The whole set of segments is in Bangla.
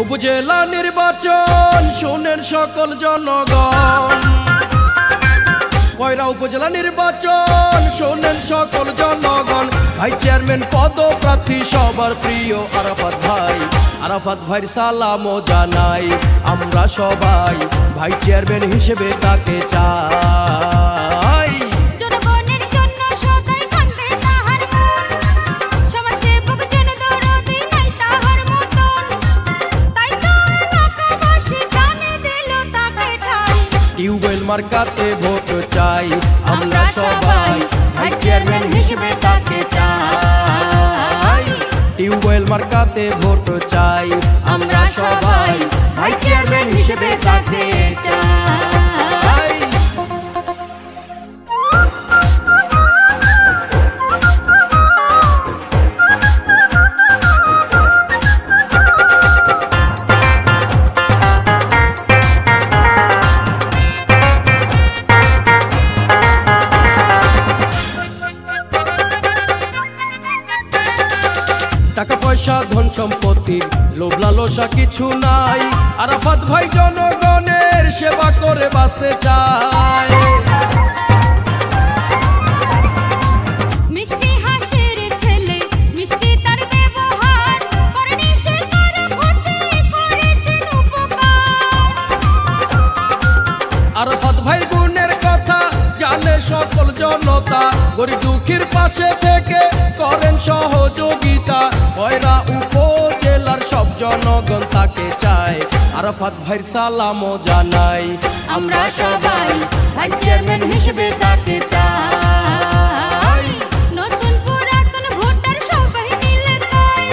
উপজেলা নির্বাচন শোনেন সকল জনগণ। কয়রা উপজেলা নির্বাচন শোনেন সকল জনগণ। ভাই চেয়ারম্যান পদপ্রার্থী সবার প্রিয় আরাফাত ভাই। আরাফাত ভাইয়ের সালামও জানাই আমরা সবাই। ভাই চেয়ারম্যান হিসেবে তাকে চাই। টিউবওয়েল মার্কাতে ভোট চাই আমরা সবাই। ভাই চেয়ারম্যান হিসেবে তাকে চাই। টিউবওয়েল মার্কাতে ভোট চাই আমরা সবাই। ভাই চেয়ারম্যান হিসেবে তাকে চাই। টাকা পয়সা ধন সম্পত্তির লোভ লালসা কিছু নাই। আরাফাত ভাই জনগণের সেবা করে বাঁচতে চায়। মিষ্টি হাসির ছেলে মিষ্টি তার ব্যবহার, করেনি সে কারো ক্ষতি, করেছেন উপকার। আরাফাত ভাই গুণের কথা জানে সকল জনতা। গরিব দুঃখীর পাশে থেকে করেন সহযোগিতা। কয়রা উপজেলার সব জনগণ তাকে চায়। আরাফাত ভাইয়ের সালামও জানাই আমরা সবাই। ভাই চেয়ারম্যান হিসেবে তাকে চাই। নতুন পুরাতন ভোটার সবাই মিলে কয়,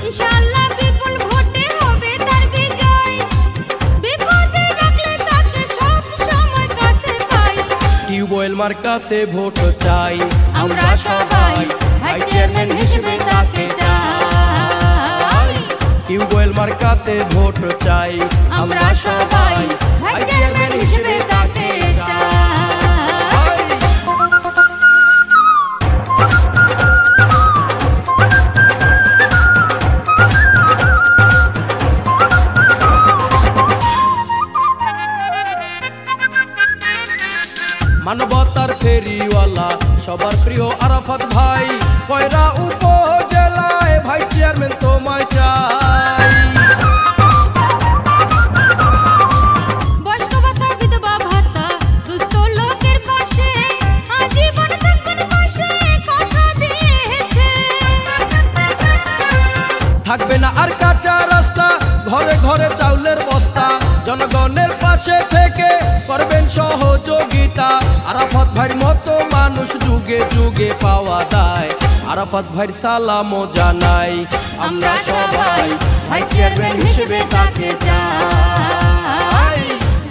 ইনশাআল্লাহ বিপুল ভোটে হবে তার বিজয়। বিপদে ডাকলে তাকে সব সময় কাছে পাই। টিউবওয়েল মার্কাতে ভোট চাই আমরা সবাই। ভাই চেয়ারম্যান হিসেবে তাকে চাই। টিউবওয়েল মার্কাতে ভোট চাই আমরা সবাই। ভাই চেয়ারম্যান হিসেবে তাকে চাই। মানবতার ফেরিওয়ালা সবার প্রিয় আরাফাত ভাই। কয়রা উপজেলায় ভাই চেয়ারম্যান তোমায় চাই। বয়স্ক ভাতা বিধবা ভাতা দুস্থ লোকের পাশে, আজীবন থাকবেন পাশে কথা দিয়েছে। থাকবে না আর কাঁচা রাস্তা, ঘরে ঘরে চাউলের বস্তা। জনগণের পাশে থেকে করবেন সহযোগিতা। আরাফাত ভাইয়ের মতো মানুষ যুগে যুগে পাওয়া যায়। আরাফাত ভাইয়ের সালামও জানাই আমরা সবাই। ভাই চেয়ারম্যান হিসেবে তাকে চাই।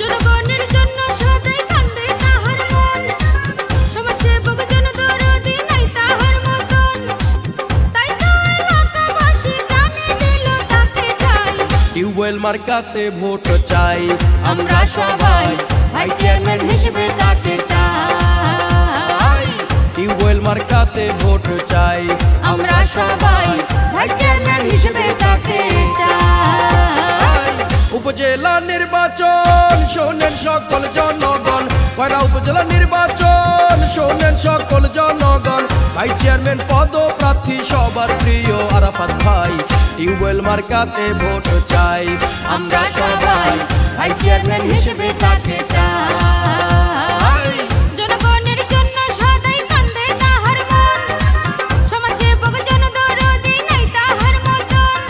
জনগণের জন্য সদাই কান্দে তাহার মন, সমাজসেবক জনদরদি নাই তাহার মতন। তাই তো এলাকাবাসী প্রাণে দিল তাকে ঠাই। টিউবওয়েল মার্কাতে ভোট চাই আমরা সবাই। ভাই চেয়ারম্যান হিসেবে তাকে চাই। টিউবওয়েল মার্কাতে ভোট চাই আমরা সবাই। ভাই চেয়ারম্যান হিসেবে তাকে চাই। উপজেলা নির্বাচন শোনেন সকল জনগণ। কয়রা উপজেলা নির্বাচন শোনেন সকল জনগণ। ভাই চেয়ারম্যান পদপ্রার্থী সবার প্রিয় আরাফাত ভাই। টিউবওয়েল মার্কাতে ভোট চাই আমরা সবাই। ভাই চেয়ারম্যান হিসেবে তাকে চাই। জনগণের জন্য সদাই কান্দে তাহার মন, সমাজসেবক জনদরদি নাই তাহার মতন।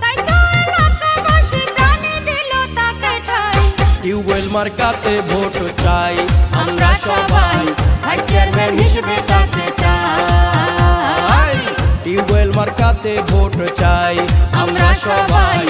তাই তো এলাকাবাসী প্রাণে দিল তাকে ঠাই। টিউবওয়েল মার্কাতে ভোট চাই আমরা সবাই। ভাই চেয়ারম্যান হিসেবে তাকে চাই। টিউবওয়েল মার্কাতে ভোট চাই আমরা সবাই।